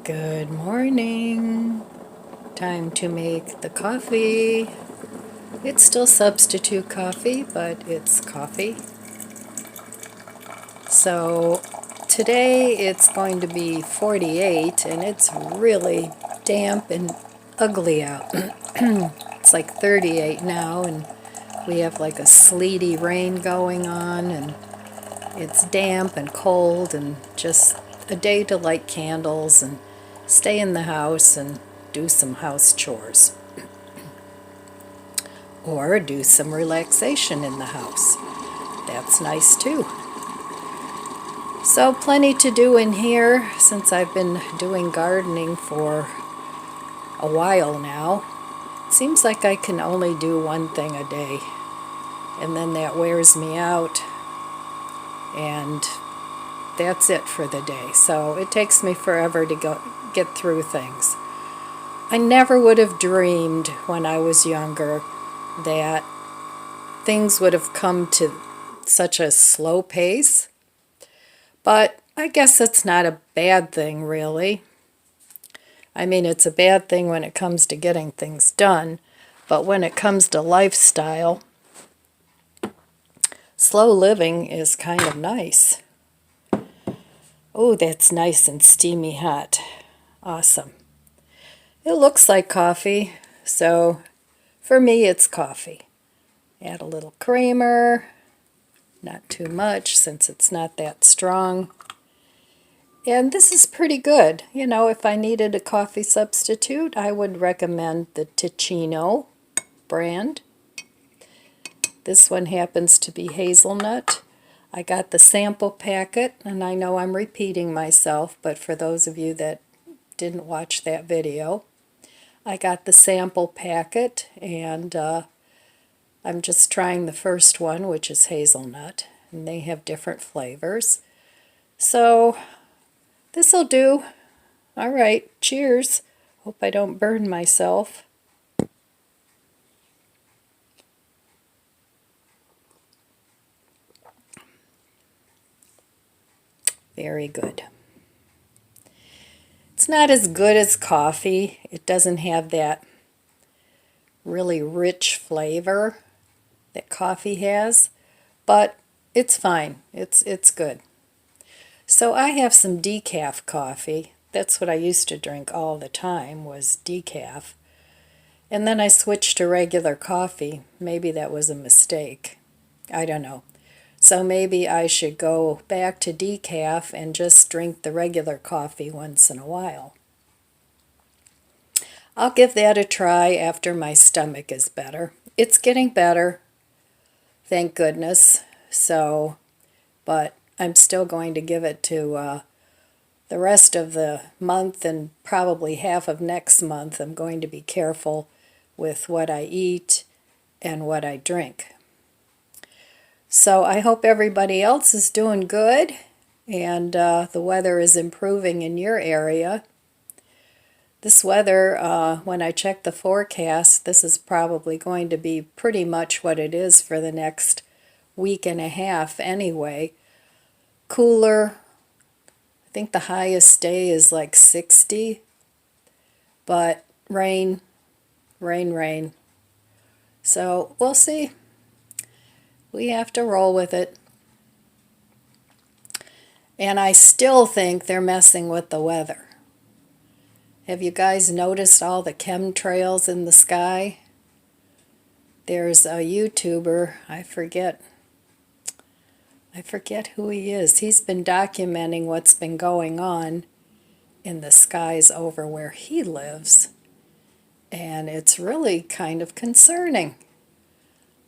Good morning. Time to make the coffee. It's still substitute coffee, but it's coffee. So today it's going to be 48 and it's really damp and ugly out. It's like 38 now and we have like a sleety rain going on and it's damp and cold and just a day to light candles and stay in the house and do some house chores. Or do some relaxation in the house. That's nice too. So plenty to do in here since I've been doing gardening for a while now. It seems like I can only do one thing a day and then that wears me out and that's it for the day. So it takes me forever to get through things. I never would have dreamed when I was younger that things would have come to such a slow pace. But I guess it's not a bad thing, really. I mean, it's a bad thing when it comes to getting things done, but when it comes to lifestyle, slow living is kind of nice. Oh, that's nice and steamy hot. Awesome. It looks like coffee, so for me it's coffee. Add a little creamer, not too much since it's not that strong. And this is pretty good. You know, if I needed a coffee substitute, I would recommend the Ticino brand. This one happens to be hazelnut. I got the sample packet, and I know I'm repeating myself, but for those of you that didn't watch that video, I got the sample packet, and I'm just trying the first one, which is hazelnut, and they have different flavors. So this'll do. All right, cheers. Hope I don't burn myself. Very good. It's not as good as coffee. It doesn't have that really rich flavor that coffee has, but it's fine. It's good. So I have some decaf coffee. That's what I used to drink all the time, was decaf. And then I switched to regular coffee. Maybe that was a mistake. I don't know. So maybe I should go back to decaf and just drink the regular coffee once in a while. I'll give that a try after my stomach is better. It's getting better, thank goodness. So, but I'm still going to give it to the rest of the month and probably half of next month. I'm going to be careful with what I eat and what I drink. So I hope everybody else is doing good and the weather is improving in your area. This weather, when I check the forecast, this is probably going to be pretty much what it is for the next week and a half anyway. Cooler. I think the highest day is like 60, but rain, rain, rain. So we'll see. We have to roll with it. And I still think they're messing with the weather. Have you guys noticed all the chemtrails in the sky? There's a YouTuber, I forget who he is. He's been documenting what's been going on in the skies over where he lives. And it's really kind of concerning.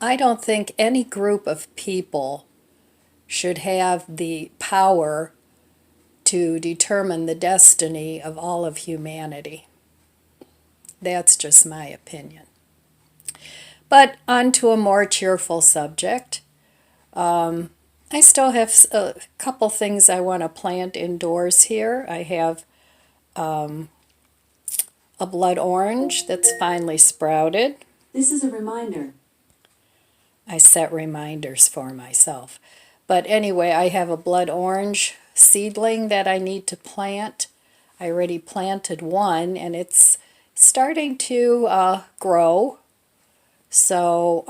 I don't think any group of people should have the power to determine the destiny of all of humanity. That's just my opinion. But on to a more cheerful subject. I still have a couple things I want to plant indoors here. I have a blood orange that's finally sprouted. This is a reminder. I set reminders for myself. But anyway, I have a blood orange seedling that I need to plant. I already planted one, and it's starting to grow. So,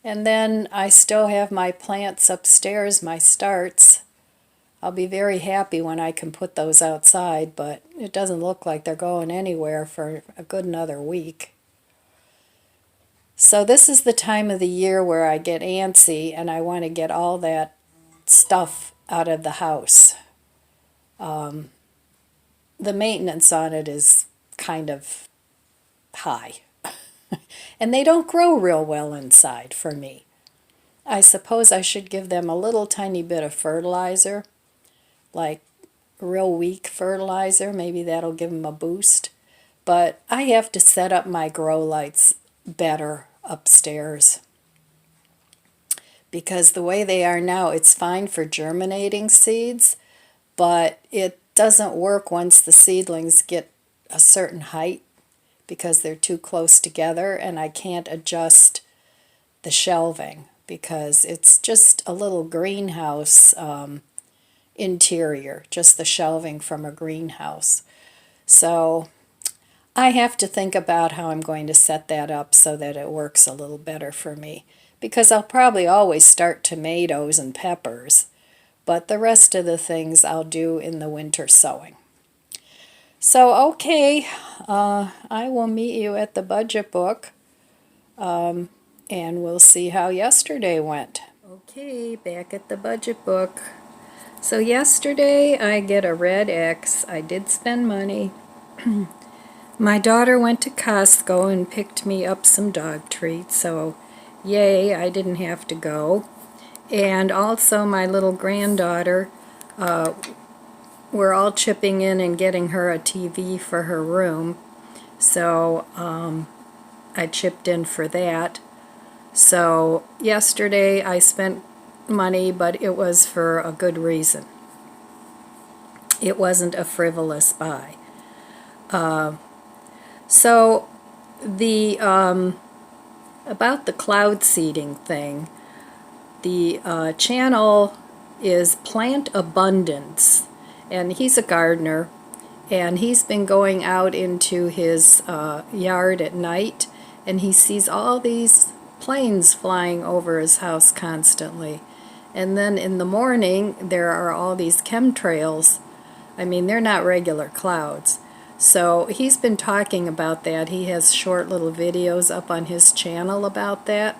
and then I still have my plants upstairs, my starts. I'll be very happy when I can put those outside, but it doesn't look like they're going anywhere for a good another week. So this is the time of the year where I get antsy and I want to get all that stuff out of the house. The maintenance on it is kind of high. And they don't grow real well inside for me. I suppose I should give them a little tiny bit of fertilizer, like real weak fertilizer. Maybe that'll give them a boost. But I have to set up my grow lights better upstairs, because the way they are now, it's fine for germinating seeds, but it doesn't work once the seedlings get a certain height, because they're too close together, and I can't adjust the shelving because it's just a little greenhouse interior, just the shelving from a greenhouse. So I have to think about how I'm going to set that up so that it works a little better for me, because I'll probably always start tomatoes and peppers, but the rest of the things I'll do in the winter sowing. So, okay, I will meet you at the budget book, and we'll see how yesterday went. Okay, back at the budget book. So yesterday I get a red X. I did spend money. My daughter went to Costco and picked me up some dog treats, so yay, I didn't have to go. And also my little granddaughter, we're all chipping in and getting her a TV for her room, so I chipped in for that. So yesterday I spent money, but it was for a good reason. It wasn't a frivolous buy. So the about the cloud seeding thing, the channel is Plant Abundance, and he's a gardener, and he's been going out into his yard at night, and he sees all these planes flying over his house constantly. And then in the morning there are all these chemtrails. I mean, they're not regular clouds. So he's been talking about that. He has short little videos up on his channel about that.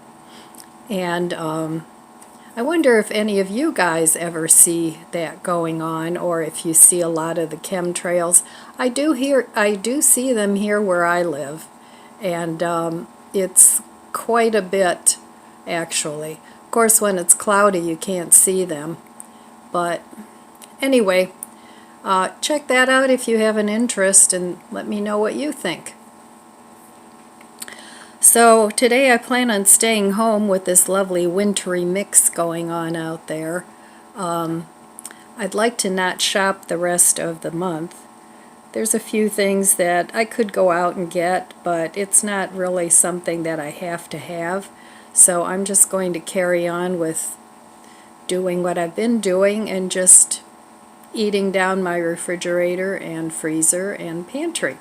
And I wonder if any of you guys ever see that going on, or if you see a lot of the chemtrails. I do see them here where I live, and it's quite a bit, actually. Of course, when it's cloudy, you can't see them. But anyway, check that out if you have an interest, and let me know what you think. So today I plan on staying home with this lovely wintry mix going on out there. I'd like to not shop the rest of the month. There's a few things that I could go out and get, but it's not really something that I have to have. So I'm just going to carry on with doing what I've been doing and just eating down my refrigerator and freezer and pantry.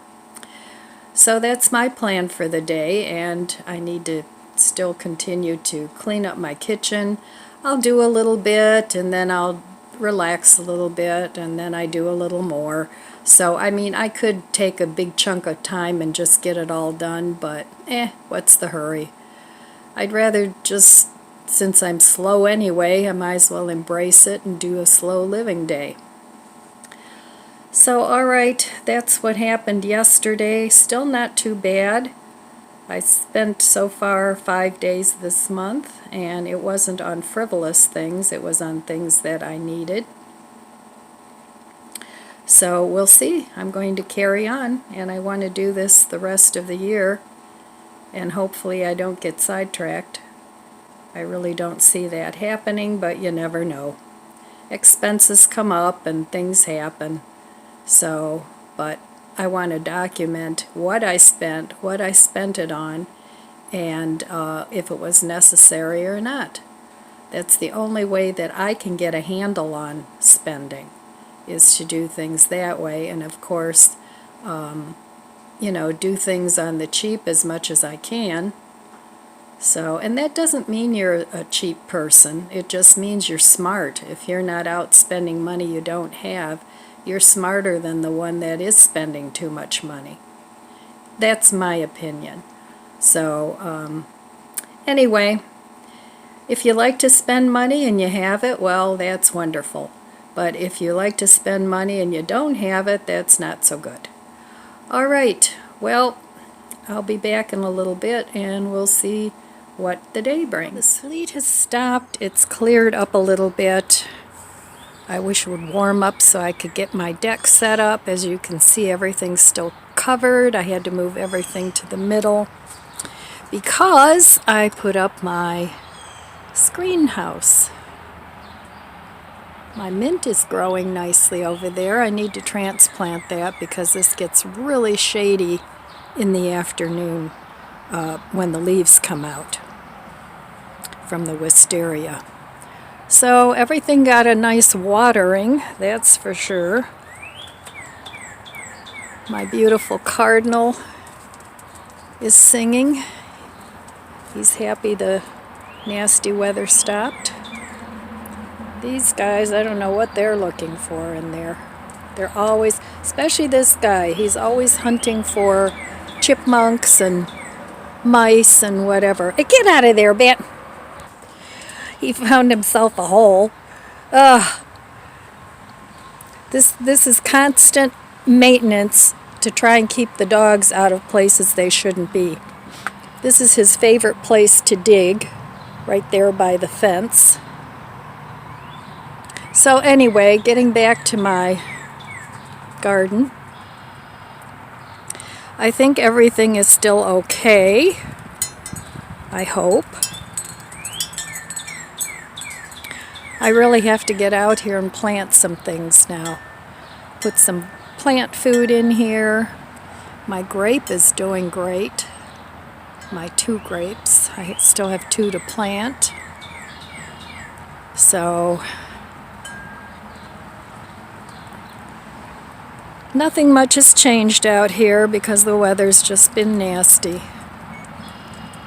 So that's my plan for the day, and I need to still continue to clean up my kitchen. I'll do a little bit, and then I'll relax a little bit, and then I do a little more. So, I mean, I could take a big chunk of time and just get it all done, but what's the hurry? I'd rather just, since I'm slow anyway, I might as well embrace it and do a slow living day. So, alright, that's what happened yesterday. Still not too bad. I spent so far 5 days this month, and it wasn't on frivolous things, it was on things that I needed. So we'll see. I'm going to carry on, and I want to do this the rest of the year, and hopefully I don't get sidetracked. I really don't see that happening, but you never know. Expenses come up and things happen. So, but I want to document what I spent it on, and if it was necessary or not. That's the only way that I can get a handle on spending, is to do things that way. And of course, you know, do things on the cheap as much as I can. So, and that doesn't mean you're a cheap person. It just means you're smart. If you're not out spending money you don't have, you're smarter than the one that is spending too much money. That's my opinion. So, anyway, if you like to spend money and you have it, well, that's wonderful. But if you like to spend money and you don't have it, that's not so good. All right, well, I'll be back in a little bit and we'll see what the day brings. The sleet has stopped. It's cleared up a little bit. I wish it would warm up so I could get my deck set up. As you can see, everything's still covered. I had to move everything to the middle because I put up my screen house. My mint is growing nicely over there. I need to transplant that because this gets really shady in the afternoon when the leaves come out from the wisteria. So everything got a nice watering, that's for sure. My beautiful cardinal is singing. He's happy the nasty weather stopped. These guys, I don't know what they're looking for in there. They're always, especially this guy, he's always hunting for chipmunks and mice and whatever. Hey, get out of there, Bat! He found himself a hole. This is constant maintenance to try and keep the dogs out of places they shouldn't be. This is his favorite place to dig, right there by the fence. So anyway, getting back to my garden. I think everything is still okay. I hope. I really have to get out here and plant some things now. Put some plant food in here. My grape is doing great. My 2 grapes. I still have 2 to plant. So, nothing much has changed out here because the weather's just been nasty.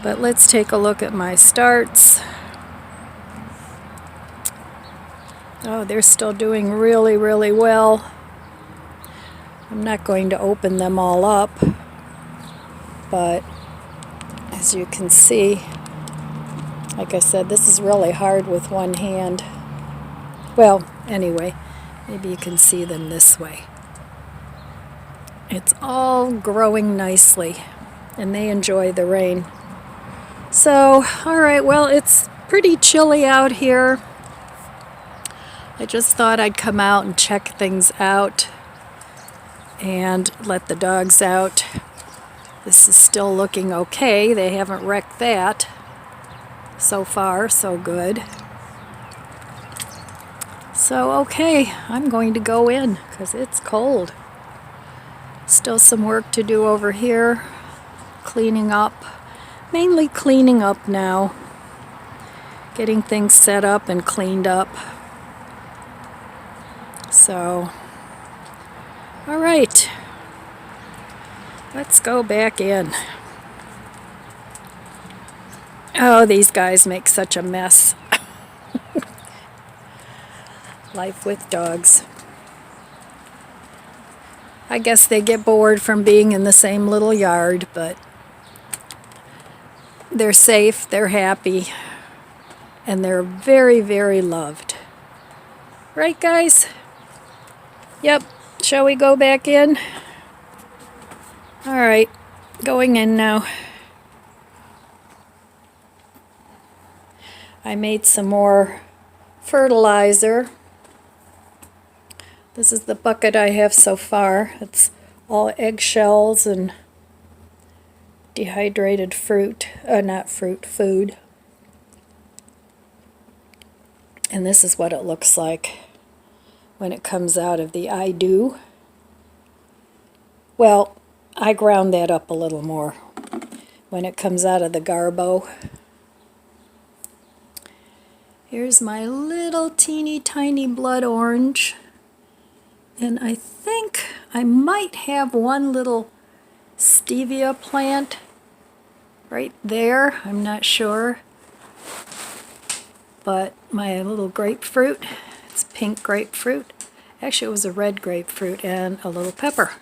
But let's take a look at my starts. Oh, they're still doing really, really well. I'm not going to open them all up, but as you can see, like I said, this is really hard with one hand. Well, anyway, maybe you can see them this way. It's all growing nicely, and they enjoy the rain. So, all right, well, it's pretty chilly out here. I just thought I'd come out and check things out and let the dogs out. This is still looking okay. They haven't wrecked that. So far, so good. So, okay, I'm going to go in because it's cold. Still some work to do over here. Cleaning up. Mainly cleaning up now. Getting things set up and cleaned up. So, all right, let's go back in. Oh, these guys make such a mess. Life with dogs. I guess they get bored from being in the same little yard, but they're safe, they're happy, and they're very, very loved. Right, guys? Yep. Shall we go back in? All right. Going in now. I made some more fertilizer. This is the bucket I have so far. It's all eggshells and dehydrated fruit. Not fruit, food. And this is what it looks like when it comes out of the I-Do. Well, I ground that up a little more when it comes out of the Garbo. Here's my little teeny tiny blood orange. And I think I might have one little stevia plant right there. I'm not sure. But my little grapefruit, it's pink grapefruit. Actually, it was a red grapefruit and a little pepper.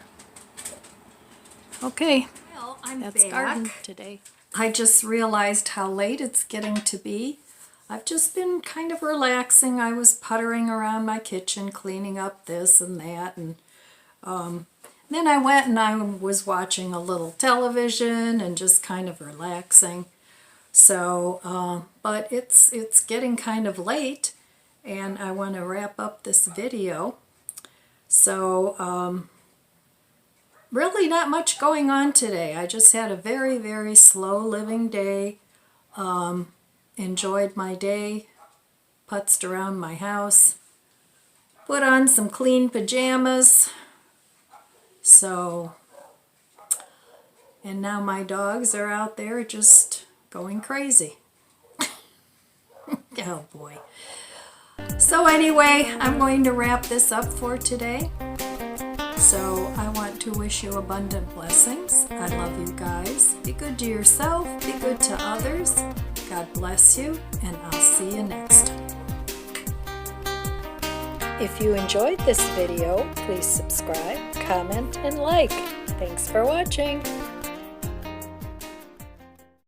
Okay, well, that's garden today. I just realized how late it's getting to be. I've just been kind of relaxing. I was puttering around my kitchen, cleaning up this and that, and then I went and I was watching a little television and just kind of relaxing. So, but it's getting kind of late, and I want to wrap up this video. So, really not much going on today. I just had a very, very slow living day. Enjoyed my day, putzed around my house, put on some clean pajamas. So, and now my dogs are out there just going crazy. Oh boy. So anyway, I'm going to wrap this up for today. So I want to wish you abundant blessings. I love you guys. Be good to yourself. Be good to others. God bless you, and I'll see you next time. If you enjoyed this video, please subscribe, comment, and like. Thanks for watching.